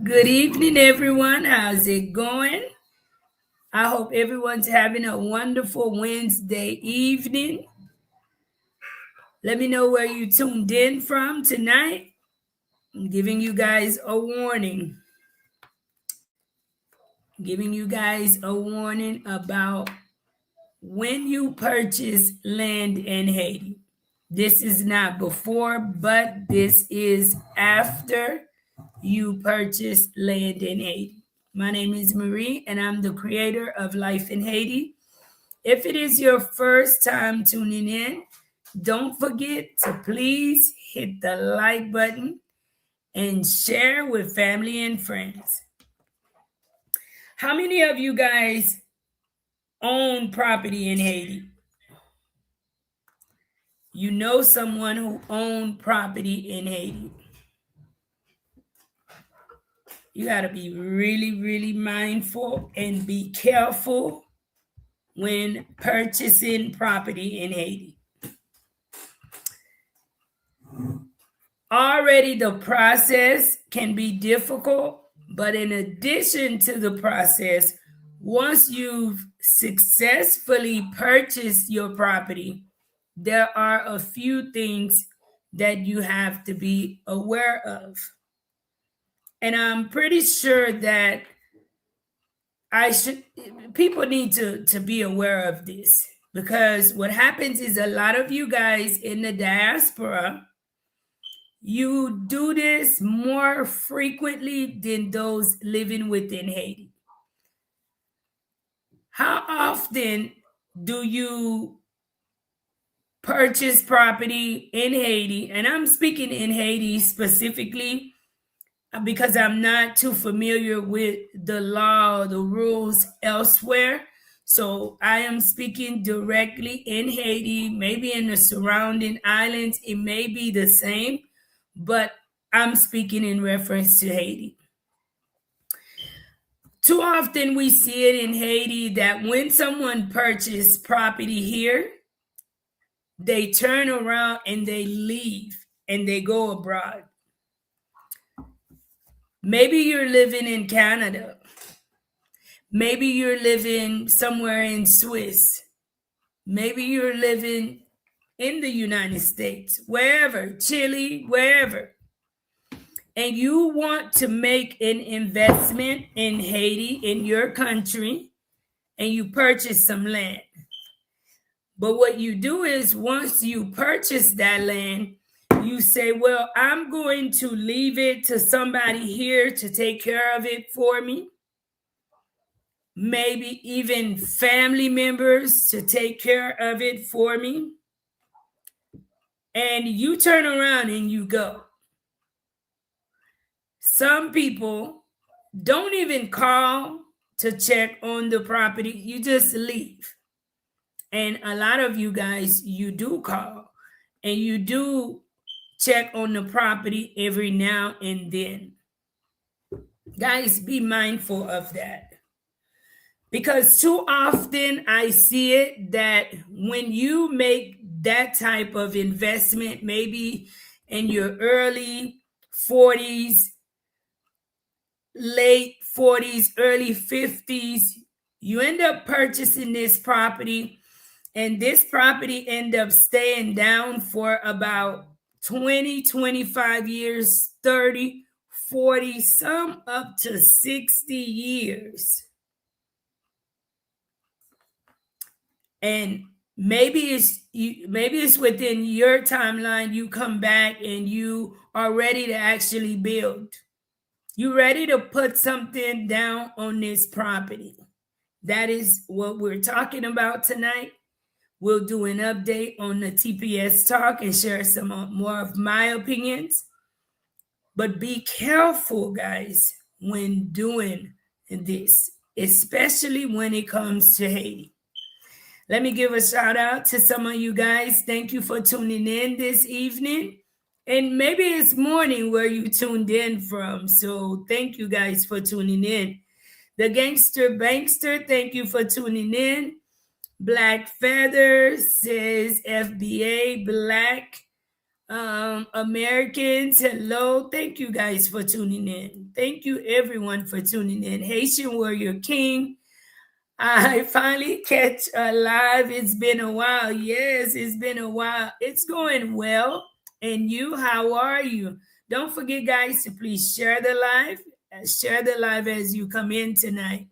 Good evening, everyone. How's it going? I hope everyone's having a wonderful Wednesday evening. Let me know where you tuned in from tonight. I'm giving you guys a warning. Giving you guys a warning about when you purchase land in Haiti. This is not before, but this is after you purchase land in Haiti. My name is Marie, and I'm the creator of Life in Haiti. If it is your first time tuning in, don't forget to please hit the like button and share with family and friends. How many of you guys own property in Haiti? You know someone who owned property in Haiti. You got to be really, really mindful and be careful when purchasing property in Haiti. Already the process can be difficult, but in addition to the process, once you've successfully purchased your property, there are a few things that you have to be aware of. And I'm pretty sure that people need to be aware of this, because what happens is a lot of you guys in the diaspora, you do this more frequently than those living within Haiti. How often do you purchase property in Haiti? And I'm speaking in Haiti specifically because I'm not too familiar with the law, the rules elsewhere. So I am speaking directly in Haiti, maybe in the surrounding islands. It may be the same, but I'm speaking in reference to Haiti. Too often we see it in Haiti that when someone purchases property here, they turn around and they leave and they go abroad. Maybe you're living in Canada. Maybe you're living somewhere in Swiss. Maybe you're living in the United States, wherever, Chile, wherever. And you want to make an investment in Haiti, in your country, and you purchase some land. But what you do is once you purchase that land, you say, well, I'm going to leave it to somebody here to take care of it for me. Maybe even family members to take care of it for me. And you turn around and you go. Some people don't even call to check on the property. You just leave. And a lot of you guys, you do call and you do check on the property every now and then. Guys, be mindful of that. Because too often I see it that when you make that type of investment, maybe in your early 40s, late 40s, early 50s, you end up purchasing this property, and this property end up staying down for about 20, 25 years, 30, 40, some up to 60 years. And maybe it's within your timeline. You come back and you are ready to actually build. You're ready to put something down on this property. That is what we're talking about tonight. We'll do an update on the TPS talk and share some more of my opinions. But be careful, guys, when doing this, especially when it comes to Haiti. Let me give a shout out to some of you guys. Thank you for tuning in this evening. And maybe it's morning where you tuned in from. So thank you guys for tuning in. The Gangster Bankster, thank you for tuning in. Black Feather says FBA Black. Americans, hello. Thank you guys for tuning in. Thank you everyone for tuning in. Haitian Warrior King, I finally catch a live. It's been a while. Yes, it's been a while. It's going well. And you, how are you? Don't forget, guys, to please share the live. Share the live as you come in tonight.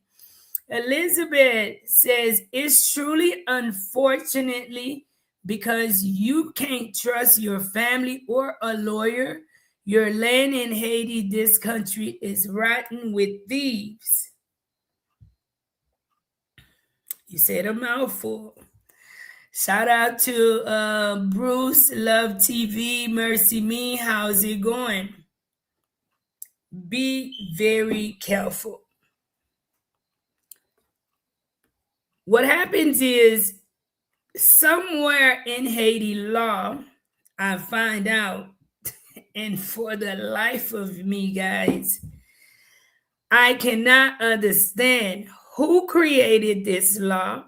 Elizabeth says, it's truly unfortunately because you can't trust your family or a lawyer. Your land in Haiti, this country is rotten with thieves. You said a mouthful. Shout out to Bruce, Love TV, Mercy Me. How's it going? Be very careful. What happens is somewhere in Haiti law, I find out, and for the life of me, guys, I cannot understand who created this law,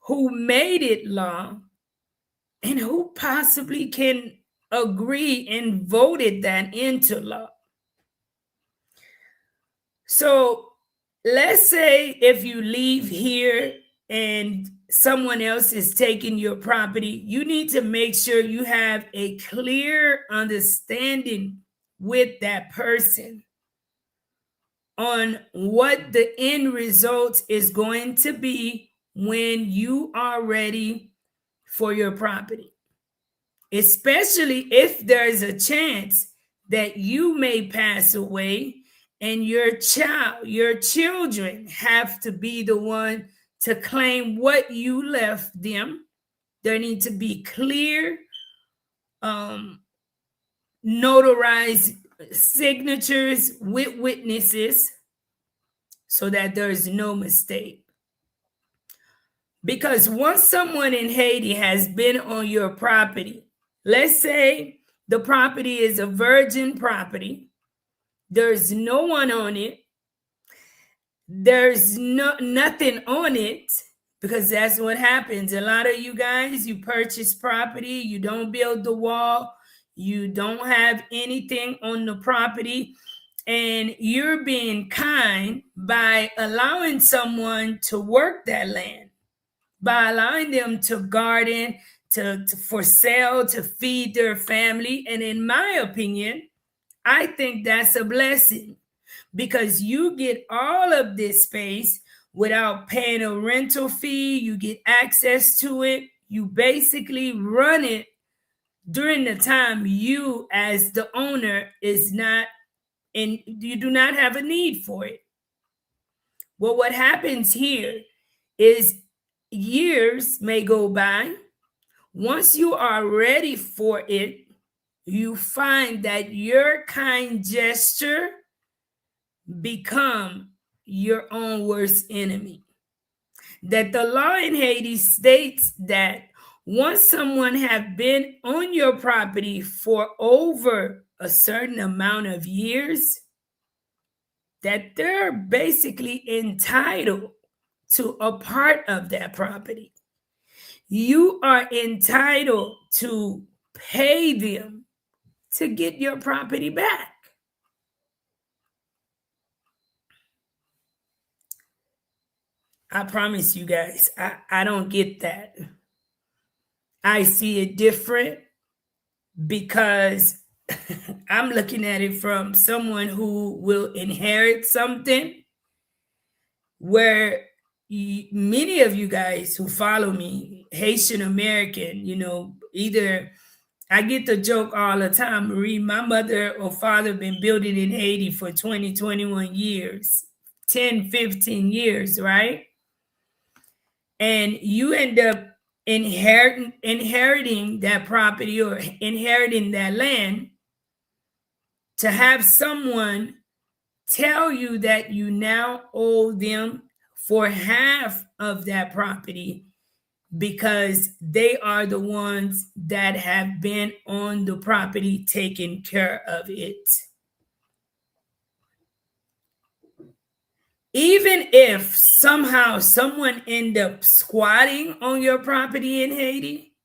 who made it law, and who possibly can agree and voted that into law. So let's say if you leave here and someone else is taking your property, you need to make sure you have a clear understanding with that person on what the end result is going to be when you are ready for your property, especially if there's a chance that you may pass away and your children have to be the one to claim what you left them. There need to be clear, notarized signatures with witnesses so that there's no mistake. Because once someone in Haiti has been on your property, let's say the property is a virgin property, there's no one on it, there's nothing on it, because that's what happens. A lot of you guys, you purchase property, you don't build the wall, you don't have anything on the property, and you're being kind by allowing someone to work that land, by allowing them to garden, to for sale, to feed their family. And in my opinion, I think that's a blessing, because you get all of this space without paying a rental fee. You get access to it. You basically run it during the time you, as the owner, is not, and you do not have a need for it. Well, what happens here is years may go by. Once you are ready for it, you find that your kind gesture become your own worst enemy. That the law in Haiti states that once someone have been on your property for over a certain amount of years, that they're basically entitled to a part of that property. You are entitled to pay them to get your property back. I promise you guys, I don't get that. I see it different because I'm looking at it from someone who will inherit something where many of you guys who follow me, Haitian American, either I get the joke all the time, Marie, my mother or father been building in Haiti for 20, 21 years, 10, 15 years, right? And you end up inheriting that property or inheriting that land to have someone tell you that you now owe them for half of that property because they are the ones that have been on the property taking care of it. Even if somehow someone end up squatting on your property in Haiti,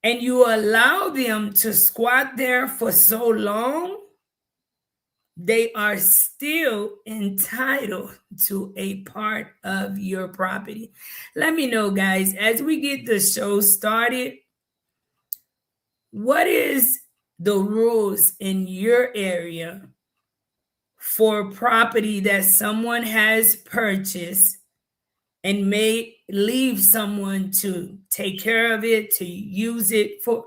and you allow them to squat there for so long, they are still entitled to a part of your property. Let me know, guys, as we get the show started, what is the rules in your area for property that someone has purchased and may leave someone to take care of it, to use it for?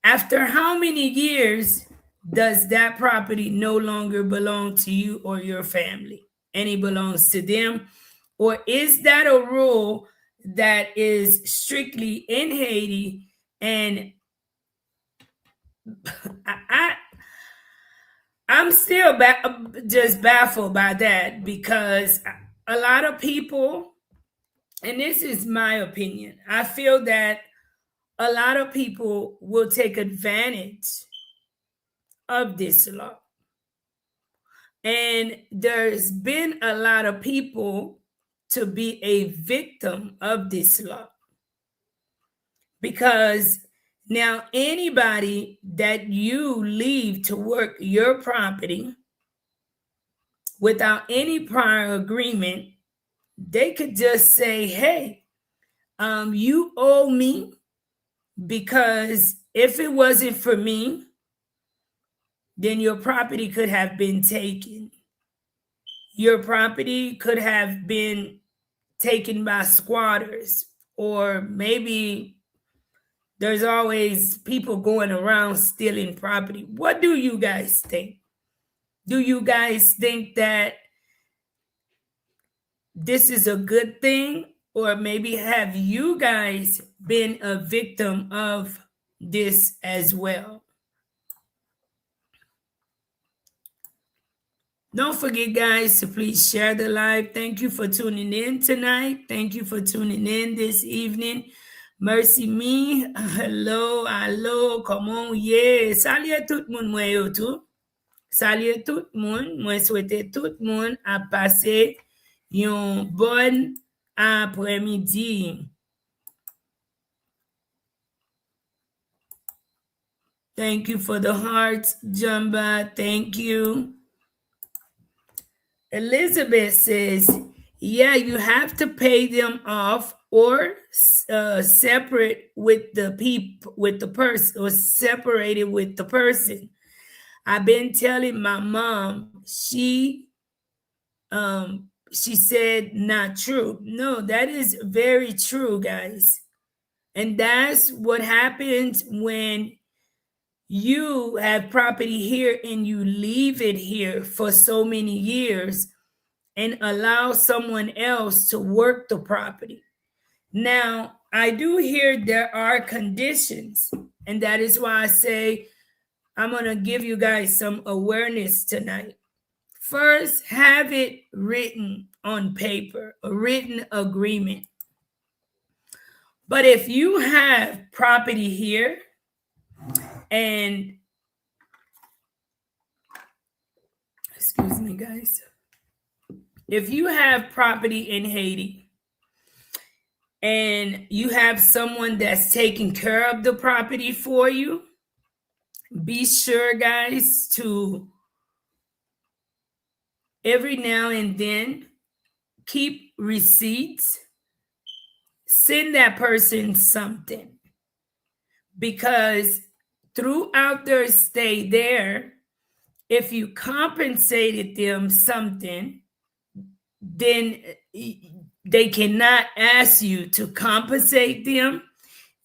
After how many years does that property no longer belong to you or your family, and it belongs to them? Or is that a rule that is strictly in Haiti? And I I'm still just baffled by that, because a lot of people, and this is my opinion, I feel that a lot of people will take advantage of this law. And there's been a lot of people to be a victim of this law, because now anybody that you leave to work your property without any prior agreement, they could just say, hey, you owe me, because if it wasn't for me, then your property could have been taken. Your property could have been taken by squatters, or maybe there's always people going around stealing property. What do you guys think? Do you guys think that this is a good thing? Or maybe have you guys been a victim of this as well? Don't forget, guys, to please share the live. Thank you for tuning in tonight. Thank you for tuning in this evening. Mercy me. Hello, hello. Come on, yeah. Salut tout le monde, moi yo tout. Salut tout le monde. Moi souhaite tout le monde à passer une bonne après-midi. Thank you for the hearts, Jumba. Thank you. Elizabeth says, yeah, you have to pay them off, or separate with the people, with the person, or separated with the person. I've been telling my mom, she said not true. No, that is very true, guys. And that's what happens when you have property here and you leave it here for so many years and allow someone else to work the property. Now, I do hear there are conditions, and that is why I say I'm going to give you guys some awareness tonight. First, have it written on paper, a written agreement. But if you have property here, and excuse me, guys, if you have property in Haiti and you have someone that's taking care of the property for you, be sure, guys, to every now and then keep receipts. Send that person something, because throughout their stay there, if you compensated them something, then they cannot ask you to compensate them.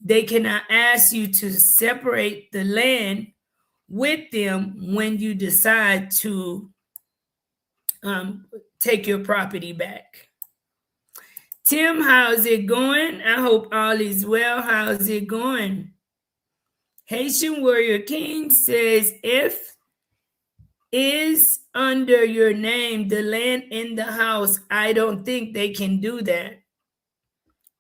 They cannot ask you to separate the land with them when you decide to take your property back. Tim, how's it going? I hope all is well. How's it going? Haitian Warrior King says, if is under your name, the land in the house, I don't think they can do that.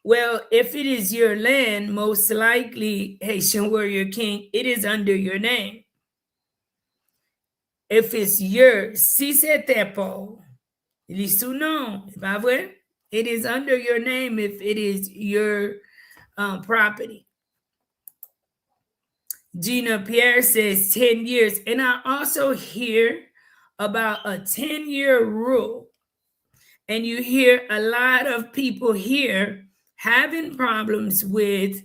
Well, if it is your land, most likely, Haitian Warrior King, it is under your name. If it's yours, si c'était pas, non, pas vrai? It is under your name if it is your property. Gina Pierre says 10 years. And I also hear about a 10-year rule. And you hear a lot of people here having problems with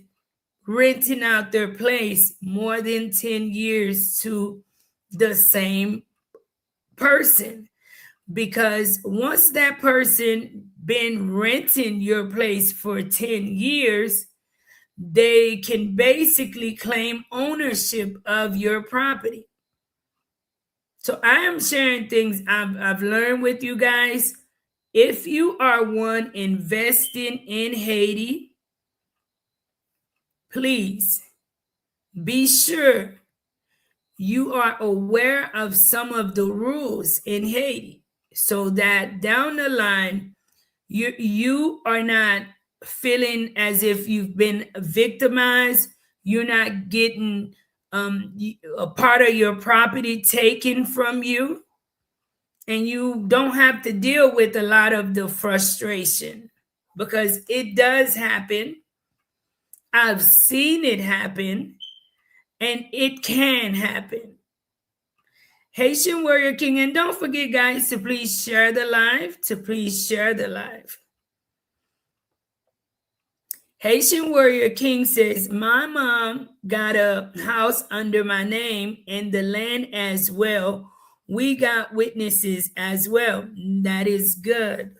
renting out their place more than 10 years to the same person. Because once that person been renting your place for 10 years, they can basically claim ownership of your property. So I am sharing things I've learned with you guys. If you are one investing in Haiti, please be sure you are aware of some of the rules in Haiti so that down the line you are not feeling as if you've been victimized. You're not getting a part of your property taken from you, and you don't have to deal with a lot of the frustration, because it does happen. I've seen it happen, and it can happen. Haitian Warrior King, and don't forget, guys, to please share the live, Haitian Warrior King says, my mom got a house under my name and the land as well. We got witnesses as well. That is good.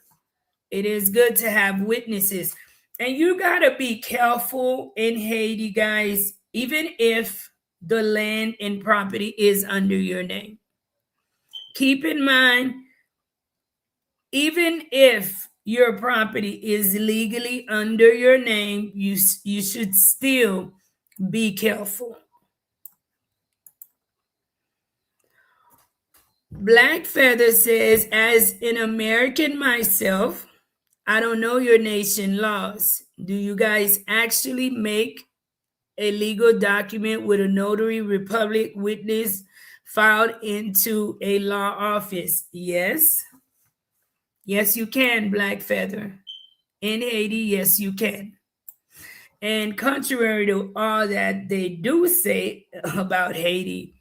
It is good to have witnesses. And you got to be careful in Haiti, guys, even if the land and property is under your name. Keep in mind, even if your property is legally under your name, you should still be careful. Black Feather says, as an American myself, I don't know your nation laws. Do you guys actually make a legal document with a notary republic witness filed into a law office? Yes. Yes, you can, Black Feather. In Haiti, yes, you can. And contrary to all that they do say about Haiti,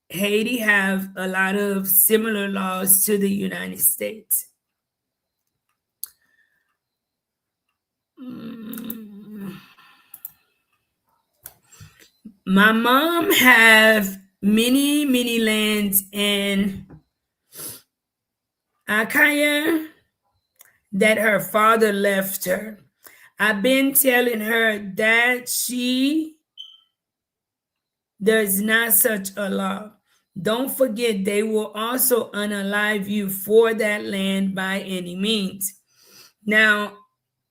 Haiti have a lot of similar laws to the United States. My mom have many lands in Akaya that her father left her. I've been telling her that there's not such a law. Don't forget, they will also unalive you for that land by any means. Now,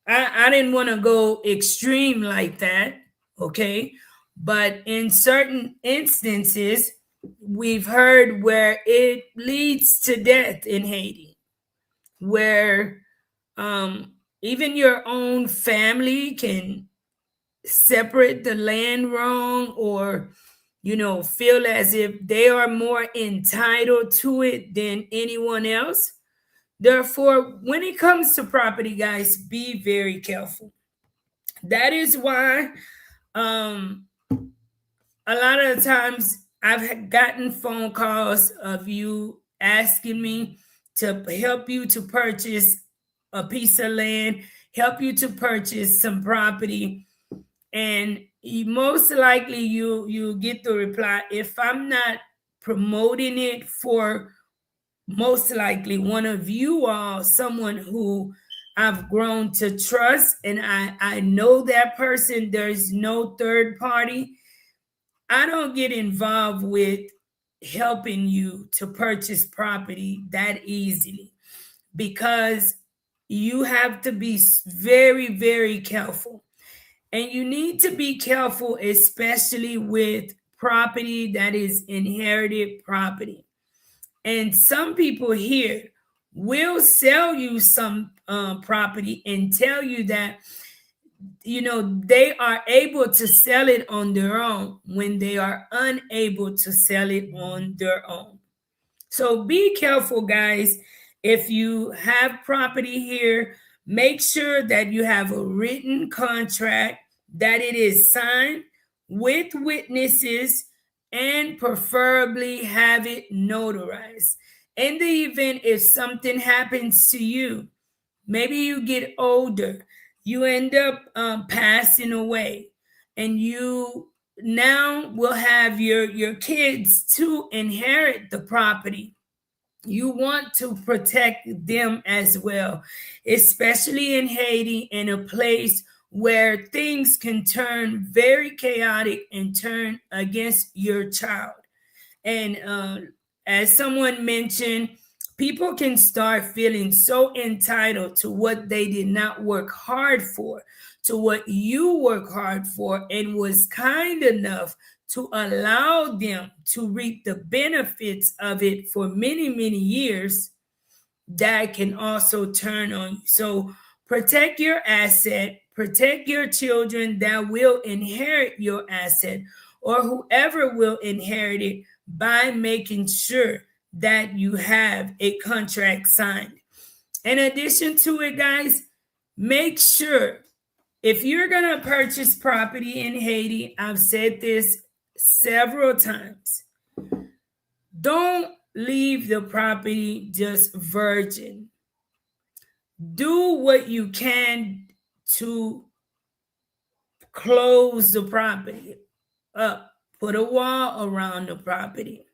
I didn't want to go extreme like that, okay? But in certain instances, we've heard where it leads to death in Haiti, where even your own family can separate the land wrong, or feel as if they are more entitled to it than anyone else. Therefore, when it comes to property, guys, be very careful. That is why a lot of the times I've gotten phone calls of you asking me to help you to purchase a piece of land, help you to purchase some property, and most likely you get the reply, if I'm not promoting it for most likely one of you all, someone who I've grown to trust, and I know that person, there's no third party, I don't get involved with helping you to purchase property that easily, because you have to be very careful. And you need to be careful, especially with property that is inherited property. And some people here will sell you some property and tell you that they are able to sell it on their own when they are unable to sell it on their own. So be careful, guys. If you have property here, make sure that you have a written contract, that it is signed with witnesses, and preferably have it notarized. In the event if something happens to you, maybe you get older, you end up passing away, and you now will have your kids to inherit the property. You want to protect them as well, especially in Haiti, in a place where things can turn very chaotic and turn against your child. And as someone mentioned, people can start feeling so entitled to what they did not work hard for, to what you work hard for, and was kind enough to allow them to reap the benefits of it for many, many years. That can also turn on you. So protect your asset, protect your children that will inherit your asset, or whoever will inherit it, by making sure that you have a contract signed. In addition to it, guys, make sure if you're going to purchase property in Haiti, I've said this several times, don't leave the property just virgin. Do what you can to close the property up, put a wall around the property.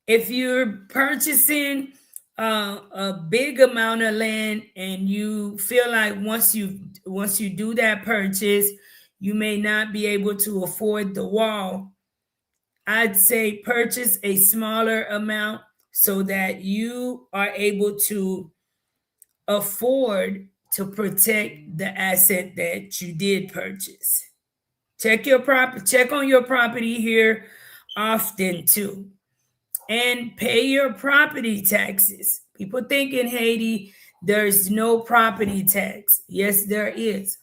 If you're purchasing a big amount of land and you feel like once you do that purchase, you may not be able to afford the wall, I'd say purchase a smaller amount so that you are able to afford to protect the asset that you did purchase. Check on your property here often too. And pay your property taxes. People think in Haiti there's no property tax. Yes, there is.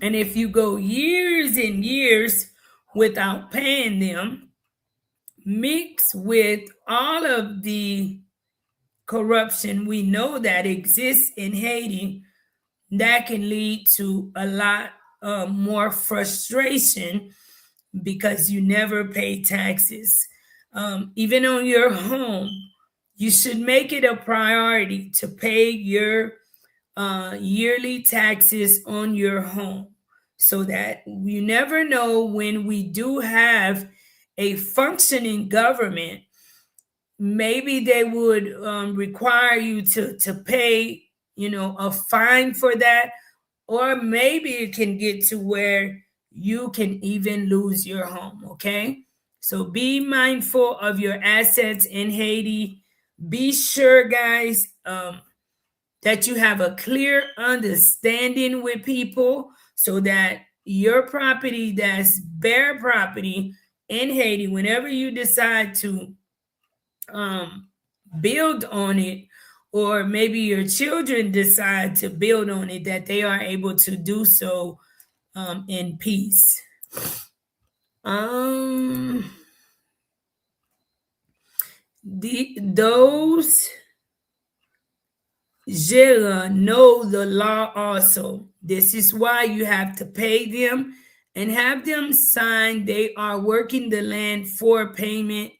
And if you go years and years without paying them, mixed with all of the corruption we know that exists in Haiti, that can lead to a lot more frustration because you never pay taxes. Even on your home, you should make it a priority to pay your yearly taxes on your home, so that you never know when we do have a functioning government, maybe they would require you to pay, a fine for that, or maybe it can get to where you can even lose your home. Okay, so be mindful of your assets in Haiti. Be sure, guys, that you have a clear understanding with people, so that your property that's bare property in Haiti, whenever you decide to um, build on it, or maybe your children decide to build on it, that they are able to do so in peace. Um, those Jera know the law also. This is why you have to pay them and have them sign they are working the land for payment,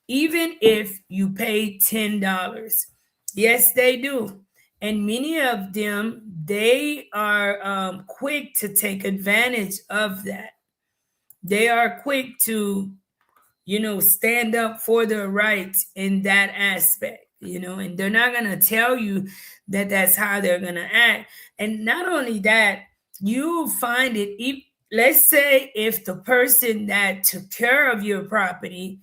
even if you pay $10. Yes, they do. And many of them, they are quick to take advantage of that. They are quick to, stand up for their rights in that aspect, and they're not going to tell you that that's how they're going to act. And not only that, you'll find it, let's say if the person that took care of your property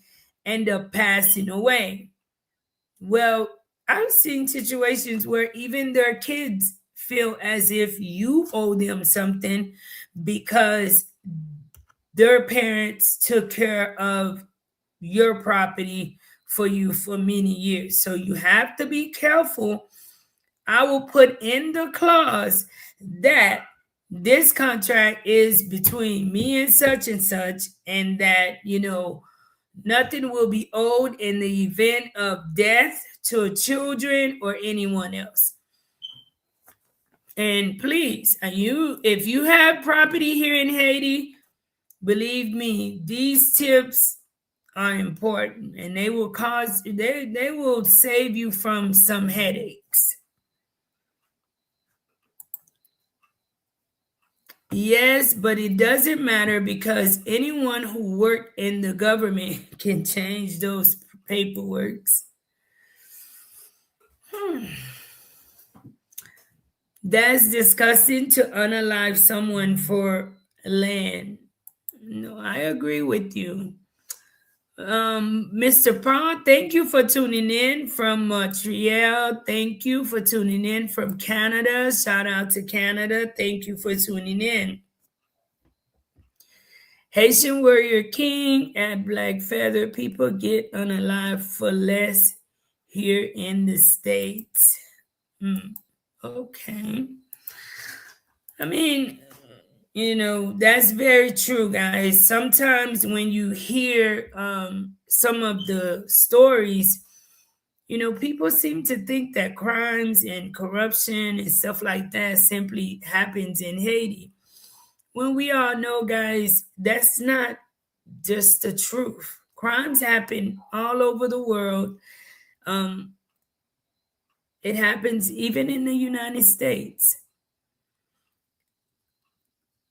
end up passing away. Well, I've seen situations where even their kids feel as if you owe them something because their parents took care of your property for you for many years. So you have to be careful. I will put in the clause that this contract is between me and such, and that, nothing will be owed in the event of death to children or anyone else. And please, if you have property here in Haiti, believe me, these tips are important, and they will save you from some headaches. Yes, but it doesn't matter because anyone who worked in the government can change those paperworks. Hmm. That's disgusting to unalive someone for land. No, I agree with you. Mr. Prawn, thank you for tuning in from Montreal. Thank you for tuning in from Canada. Shout out to Canada. Thank you for tuning in. Haitian Warrior King and Black Feather people get unalive for less here in the States. Okay. I mean, that's very true, guys. Sometimes when you hear some of the stories, people seem to think that crimes and corruption and stuff like that simply happens in Haiti. When we all know, guys, that's not just the truth. Crimes happen all over the world. Um, it happens even in the United States.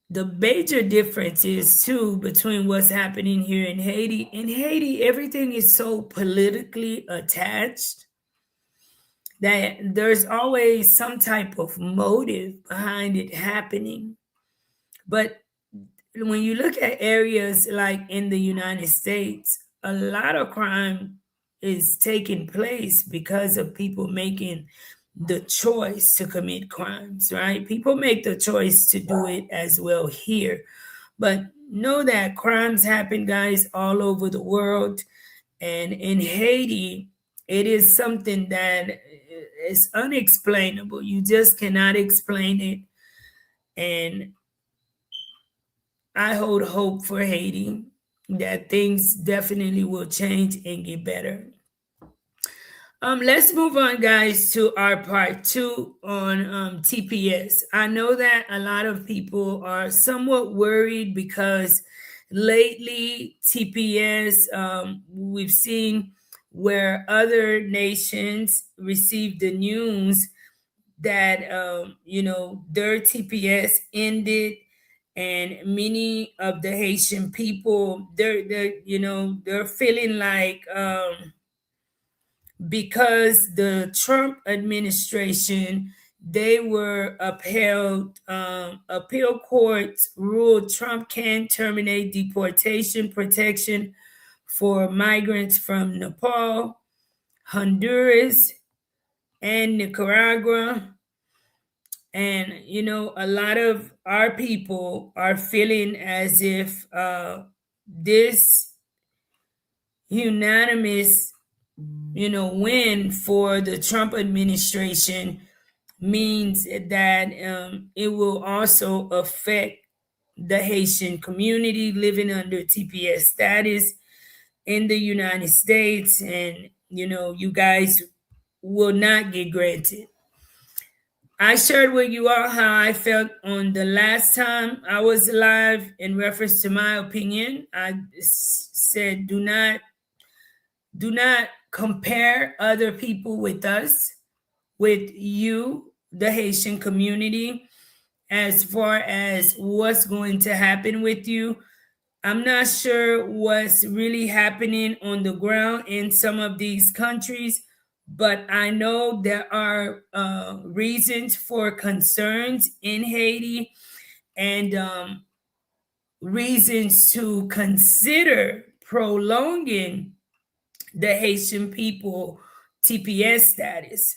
The major difference is too between what's happening here in Haiti. In Haiti, everything is so politically attached that there's always some type of motive behind it happening. But when you look at areas like in the United States, a lot of crime is taking place because of people making the choice to commit crimes, right? People make the choice to do it as well here. But know that crimes happen, guys, all over the world. And in Haiti, it is something that is unexplainable. You just cannot explain it. And I hold hope for Haiti that things definitely will change and get better. Let's move on, guys, to our part two on TPS. I know that a lot of people are somewhat worried because lately TPS, we've seen where other nations received the news that their TPS ended, and many of the Haitian people they're feeling like because the Trump administration, they were upheld, appeal courts ruled Trump can terminate deportation protection for migrants from Nepal, Honduras, and Nicaragua. And a lot of our people are feeling as if this unanimous win for the Trump administration means that it will also affect the Haitian community living under TPS status in the United States. And you guys will not get granted. I shared with you all how I felt on the last time I was live in reference to my opinion. I said, do not compare other people with us, with you, the Haitian community, as far as what's going to happen with you. I'm not sure what's really happening on the ground in some of these countries, but I know there are reasons for concerns in Haiti, and reasons to consider prolonging the Haitian people TPS status.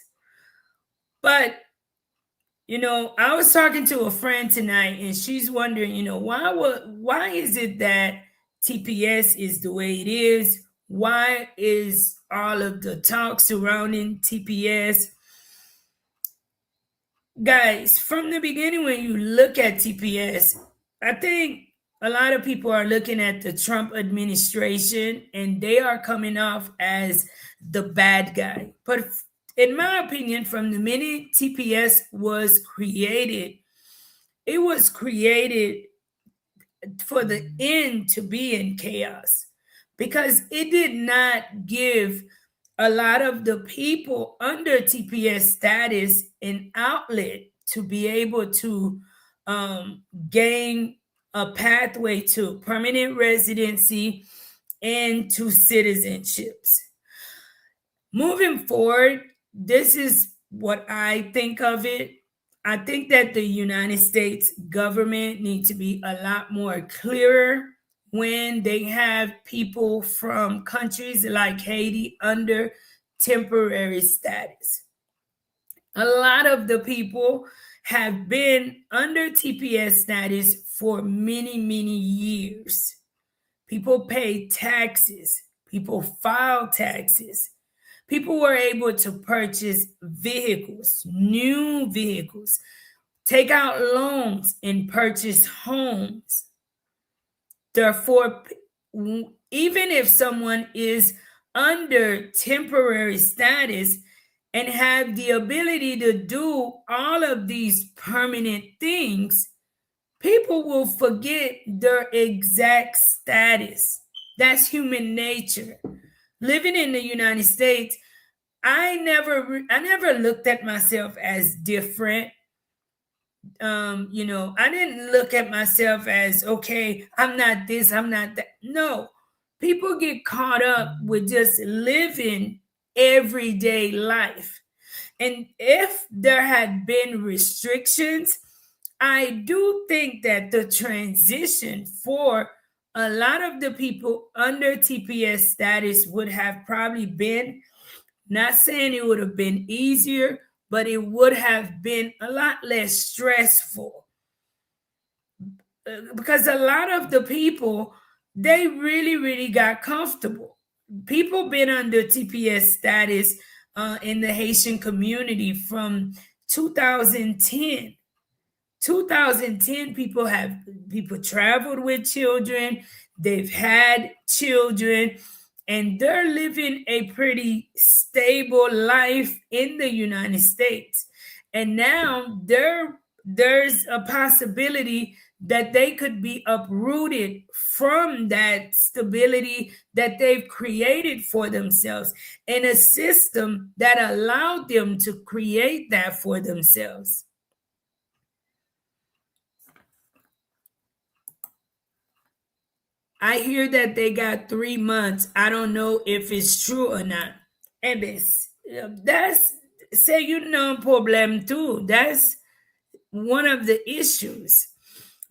But I was talking to a friend tonight, and she's wondering, why is it that TPS is the way it is? Why is all of the talk surrounding TPS? Guys, from the beginning, when you look at TPS, I think a lot of people are looking at the Trump administration and they are coming off as the bad guy. But In my opinion, from the minute TPS was created, it was created for the end to be in chaos, because it did not give a lot of the people under TPS status an outlet to be able to gain a pathway to permanent residency and to citizenships. Moving forward, this is what I think of it. I think that the United States government needs to be a lot more clearer when they have people from countries like Haiti under temporary status. A lot of the people have been under TPS status for many, many years. People pay taxes, people file taxes. People were able to purchase vehicles, new vehicles, take out loans, and purchase homes. Therefore, even if someone is under temporary status and have the ability to do all of these permanent things, people will forget their exact status. That's human nature. Living in the United States, I never looked at myself as different. I didn't look at myself as, okay, I'm not this, I'm not that. No, people get caught up with just living everyday life. And if there had been restrictions, I do think that the transition for a lot of the people under TPS status would have probably been, not saying it would have been easier, but it would have been a lot less stressful. Because a lot of the people, they really, really got comfortable. People been under TPS status in the Haitian community from 2010. 2010, people traveled with children, they've had children, and they're living a pretty stable life in the United States. And now there's a possibility that they could be uprooted from that stability that they've created for themselves in a system that allowed them to create that for themselves. I hear that they got 3 months. I don't know if it's true or not. And that's, say, problem too. That's one of the issues.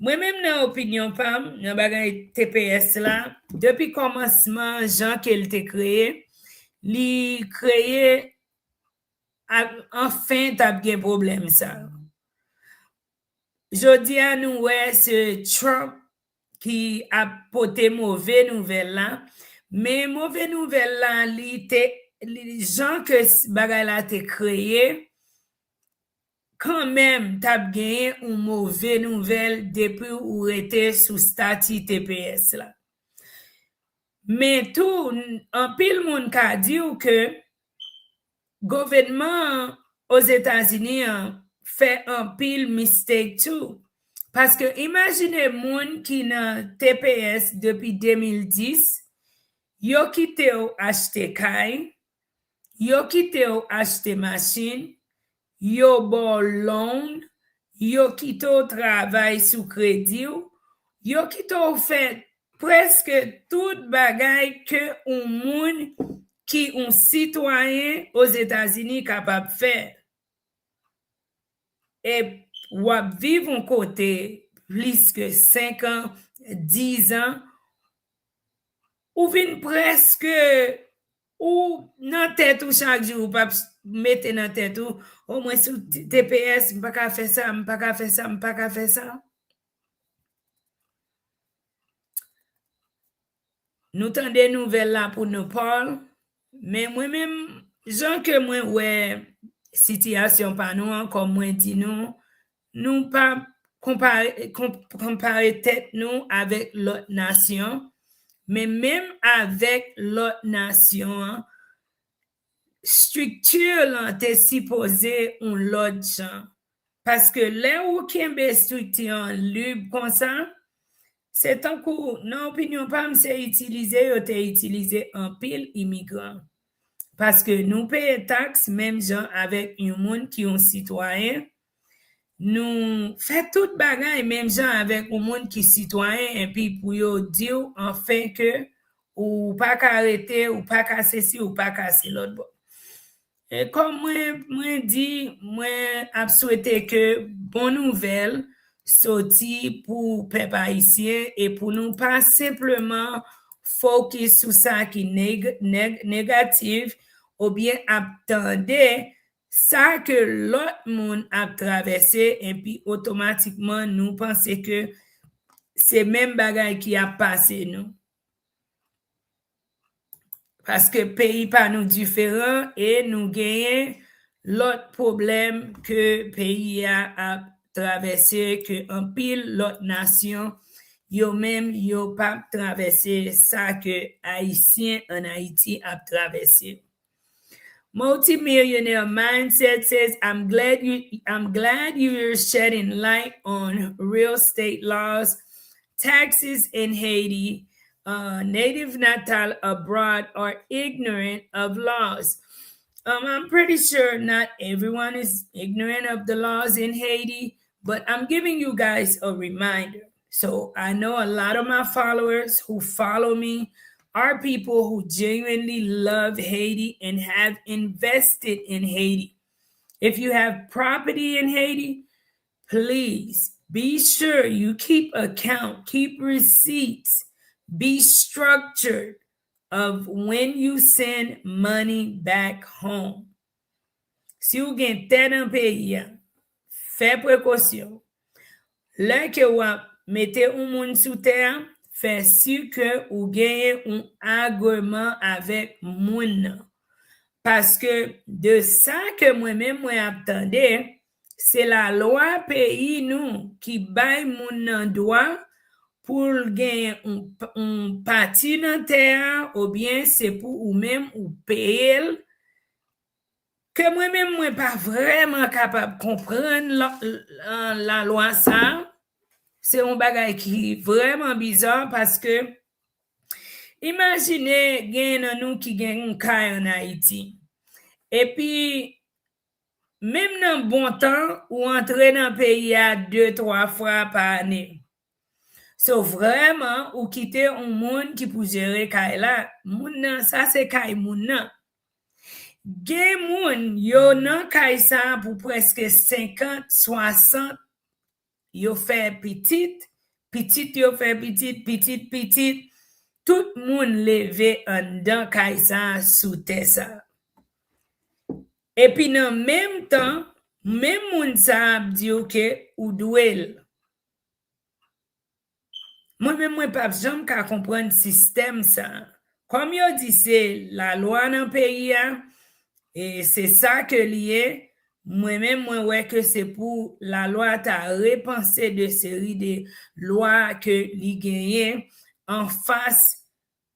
Mwen menm nan opinyon pam, nan bagay TPS la, depi komanseman jan ke l te kreye, li kreye, enfin tap gen problem sa. Jodi a nou wè se Trump qui a porté mauvais nouvelle là, mais mauvais nouvelle là, les gens que bagay la te créé, quand même t'as gagné une mauvaise nouvelle depuis ou était sous statut TPS là. Mais tout, en pile moun ka dit que gouvernement aux États-Unis fait un pile mistake tout. Parce que imaginez moun qui nan TPS depuis 2010, yo kite ou achete kay, yo kite ou achete machine, yo bon loan, yo kite ou travay sou kredi ou, yo kite ou fait presque tout bagay que un moun qui un citoyen aux États-Unis capable faire. Et wap vive un côté plus que 5 ans, 10 ans, ou vin presque, ou nan tête ou chaque jour, ou pas mette nan tête ou, au moins sous TPS, m'pa ka faire ça, m'pa ka faire ça, m'pa ka faire ça. Nous tendons des nouvelles là pour nous parler, mais moi-même, gens que moi, ouais, situation pas nous, comme moi dit nous pas comparer tête nous avec l'autre nation, mais même avec l'autre nation, structure lan te supposé on l'autre jan. Parce que là où kembe structure libre comme ça, c'est tant kou, nan opinion pam se utiliser yo te utiliser en pile immigrant. Parce que nous payons taxes, même gens avec un monde qui est citoyen. Nous faisons tout bagay, même gens avec un monde qui est citoyen, et puis pour yo dire enfin que ou pas arrêter, ou pas casser ci, ou pas casser l'autre. Et comme moi dit, moi a souhaité que bonne nouvelle sorti pour peuple haïtien et pour nous pas simplement focus sur ça qui négatif ou bien attendre ça que l'autre monde a traversé et puis automatiquement nous penser que c'est même bagage qui a passé nous. Parce que pays pas nous différents et nous gagnons l'autre problème que pays a traversé, que en pile l'autre nation, yo même yo pas traversé ça que Haïtien en Haïti a traversé. Multimillionaire mindset says, I'm glad you're shedding light on real estate laws, taxes in Haiti. Native natal abroad are ignorant of laws. I'm pretty sure not everyone is ignorant of the laws in Haiti, but I'm giving you guys a reminder. So I know a lot of my followers who follow me are people who genuinely love Haiti and have invested in Haiti. If you have property in Haiti, please be sure you keep account, keep receipts, be structured of when you send money back home. Si vous avez tête en pays, faites précaution. Là que vous mettez un monde sous terre, faites sûr que vous gagnez un agrément avec moun. Parce que de ça que moi-même moi attendais, c'est la loi pays nous qui baille moun nan droit pour gagner un parti dans terre ou bien c'est pour ou même ou payer que moi-même moi pas vraiment capable de comprendre la loi ça. C'est un bagage qui est vraiment bizarre parce que imaginez gen nous qui gen un cas en Haïti. Et puis même dans bon temps ou entrer dans le pays à 2-3 fois par année. So vraiment ou quitter un monde qui pour gérer kay la, moun nan ça c'est kay moun nan. Gen moun yo nan kay sa pour presque 50, 60 yo fait petit yo fait petit tout moun levé en dan kay sa sous terre ça. Et puis dans même temps, même moun sa dit que ou douel. Moi-même, moi, pas jamais qu'à comprendre le système, ça. Comme yo dit, c'est la loi dans le pays, et c'est ça que lié. Moi-même, moi, ouais, que c'est pour la loi, t'as repensé de série de lois que li gagné en face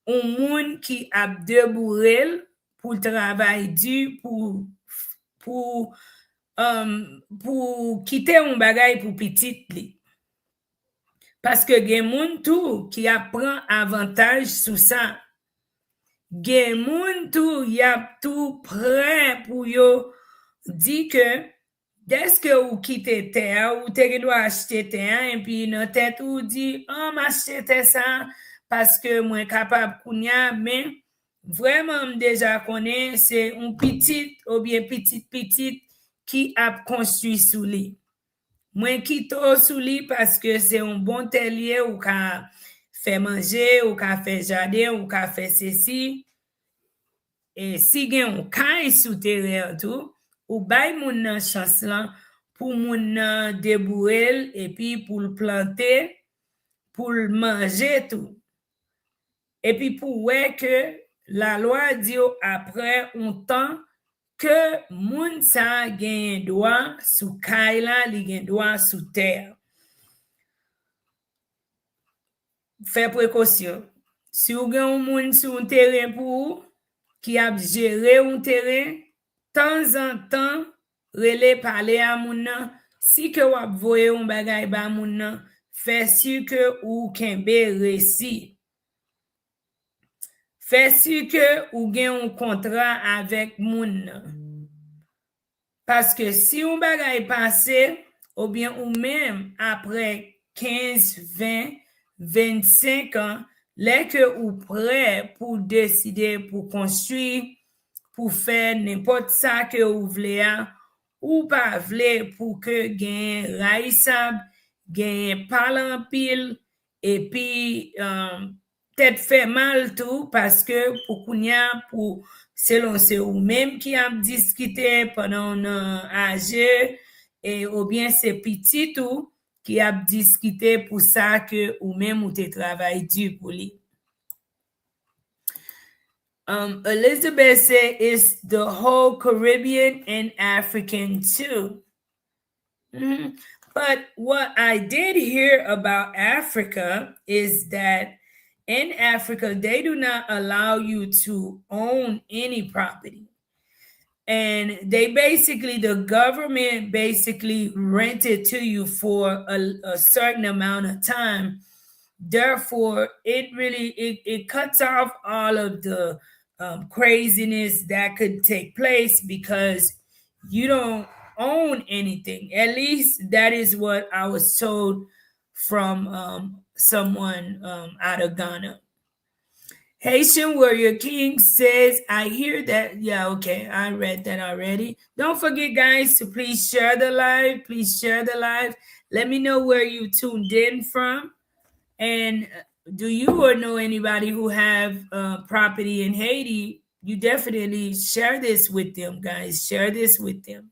au monde qui a debourrel pour le travail dur, pour quitter un bagage pour petit li. Parce que gen moun tout qui apprend avantage sur ça. Gen moun tout y a tout prêt pour yo dit que dès que ou quitte terre ou te doit acheter terre et puis dans tête ou dit m'acheter ça parce que moi capable kounya mais vraiment déjà connaît c'est un petit ou bien petit qui a construit sous lui. Moi quitte sous lui parce que c'est un bon terrier ou qu'a fait manger ou qu'a fait jardin ou qu'a fait ceci et si gen un caille sous terre tout ou bay moun nan chance là pour moun nan débourer et puis pour le planter pour le manger tout et puis pour ouais que la loi dit après un temps que moun sa gen droit sous caille là li gen droit sous terre. Fais précaution. Si vous avez un moun sur un terrain pour qui a géré un terrain, temps en temps, rele parler à moun nan, si que wap voye un bagay ba moun nan, fè sûr que ou kenbe resi. Fè sûr que ou gen un contrat avec moun nan. Parce que si un bagay passe, ou bien ou même après 15, 20, 25 ans, là que ou prêt pour décider, pour construire, pour faire n'importe ça que vous voulez, ou pas voulez pour que gagne raïsab, gagne parlant pile, et puis peut-être fait mal tout, parce que pour kounya, pour selon c'est ou même qui a discuté pendant un âge, et ou bien c'est petit tout qui a discuté pour ça que ou même ou te travail dur pour lui. Elizabeth said it's the whole Caribbean and African too. Mm-hmm. But what I did hear about Africa is that in Africa, they do not allow you to own any property. And they basically, the government basically rent it to you for a certain amount of time. Therefore, it cuts off all of the craziness that could take place because you don't own anything. At least that is what I was told from someone out of Ghana. Haitian Warrior King says, I hear that. Yeah, okay, I read that already. Don't forget, guys, to please share the live. Please share the live. Let me know where you tuned in from. And do you or know anybody who have property in Haiti? You definitely share this with them, guys. Share this with them.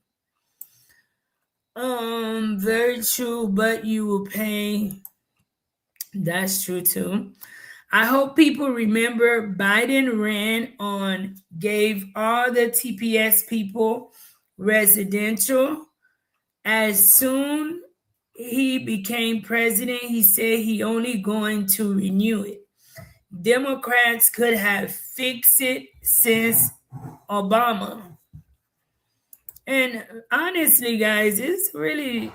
Very true, but you will pay. That's true too. I hope people remember Biden ran on, gave all the TPS people residential. As soon he became president, he said he only going to renew it. Democrats could have fixed it since Obama. And honestly, guys, it's really,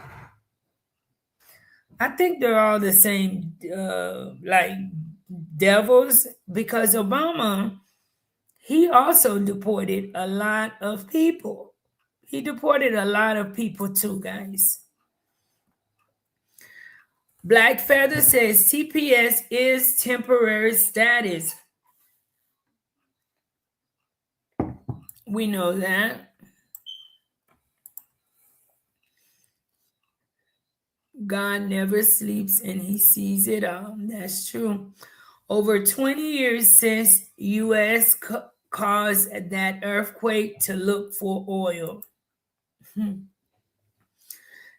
I think they're all the same, like devils, because Obama, he also deported a lot of people. He deported a lot of people too, guys. Black Feather says TPS is temporary status. We know that. God never sleeps and he sees it all. That's true. Over 20 years since U.S. caused that earthquake to look for oil.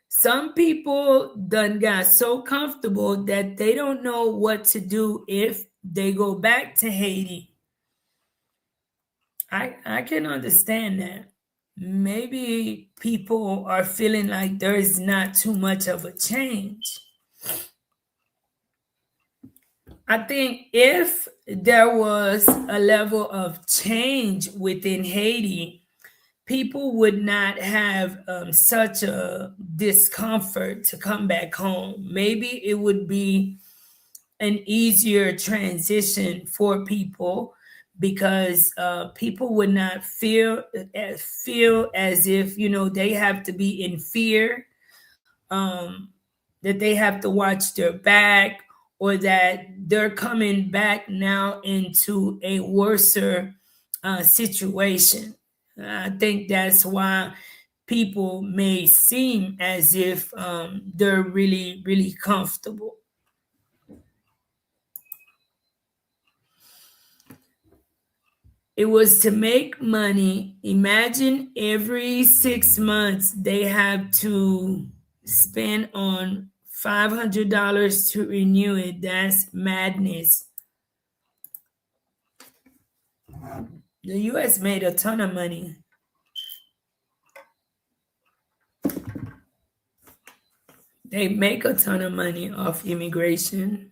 Some people done got so comfortable that they don't know what to do if they go back to Haiti. I can understand that. Maybe people are feeling like there is not too much of a change. I think if there was a level of change within Haiti, people would not have such a discomfort to come back home. Maybe it would be an easier transition for people because people would not feel as if, you know, they have to be in fear, that they have to watch their back, or that they're coming back now into a worser situation. I think that's why people may seem as if they're really, really comfortable. It was to make money. Imagine every 6 months they have to spend on $500 to renew it. That's madness. The U.S. made a ton of money. They make a ton of money off immigration.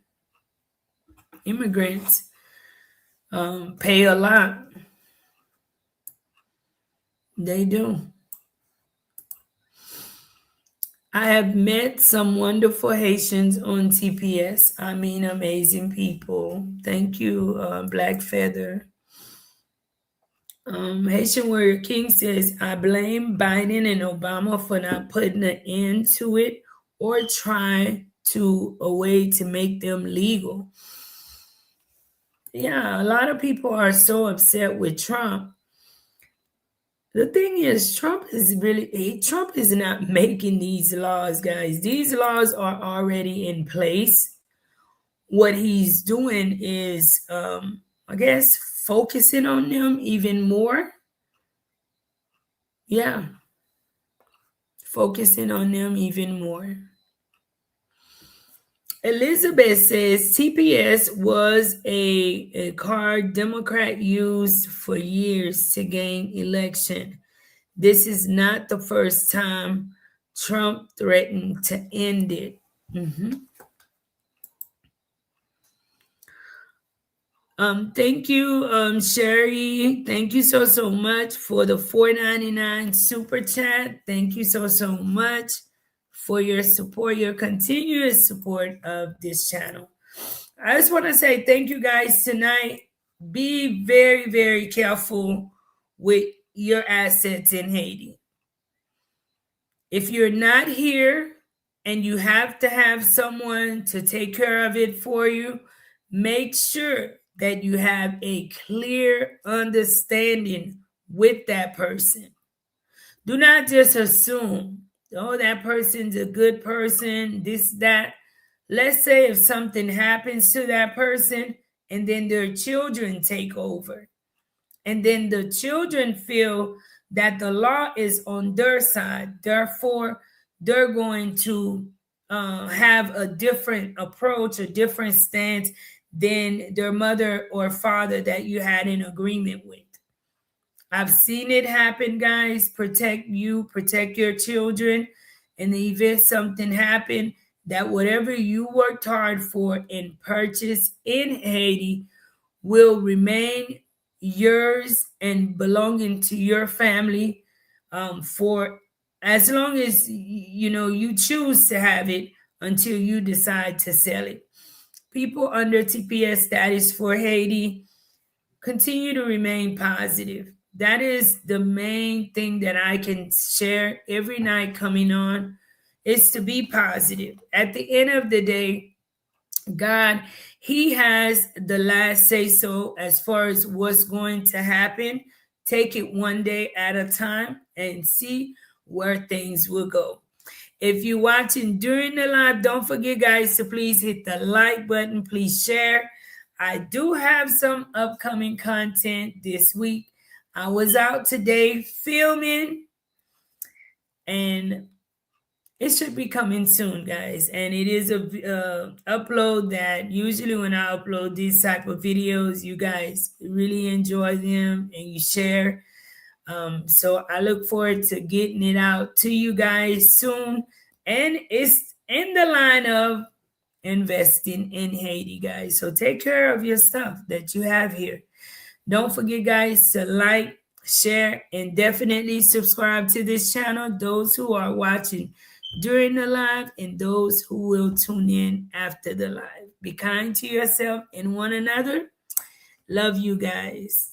Immigrants pay a lot. They do. I have met some wonderful Haitians on TPS. I mean, amazing people. Thank you, Black Feather. Haitian Warrior King says, I blame Biden and Obama for not putting an end to it or try to a way to make them legal. Yeah, a lot of people are so upset with Trump. The thing is, Trump is not making these laws, guys. These laws are already in place. What he's doing is, I guess, focusing on them even more. Yeah, focusing on them even more. Elizabeth says TPS was a card Democrat used for years to gain election. This is not the first time Trump threatened to end it. Mhm. Thank you, Sherry. Thank you so much for the $4.99 super chat. Thank you so much for your support, your continuous support of this channel. I just want to say thank you guys tonight. Be very careful with your assets in Haiti. If you're not here and you have to have someone to take care of it for you, make sure that you have a clear understanding with that person. Do not just assume, oh, that person's a good person, this, that. Let's say if something happens to that person and then their children take over, and then the children feel that the law is on their side, therefore they're going to have a different approach, a different stance than their mother or father that you had an agreement with. I've seen it happen, guys. Protect you, protect your children. In the event something happened, that whatever you worked hard for and purchased in Haiti will remain yours and belonging to your family for as long as you choose to have it until you decide to sell it. People under TPS status for Haiti, continue to remain positive. That is the main thing that I can share every night coming on, is to be positive. At the end of the day, God, He has the last say so as far as what's going to happen. Take it one day at a time and see where things will go. If you're watching during the live, don't forget, guys, to please hit the like button. Please share. I do have some upcoming content this week. I was out today filming, and it should be coming soon, guys. And it is a upload that usually when I upload these type of videos, you guys really enjoy them and you share. So I look forward to getting it out to you guys soon. And it's in the line of investing in Haiti, guys. So take care of your stuff that you have here. Don't forget, guys, to like, share, and definitely subscribe to this channel. Those who are watching during the live and those who will tune in after the live. Be kind to yourself and one another. Love you guys.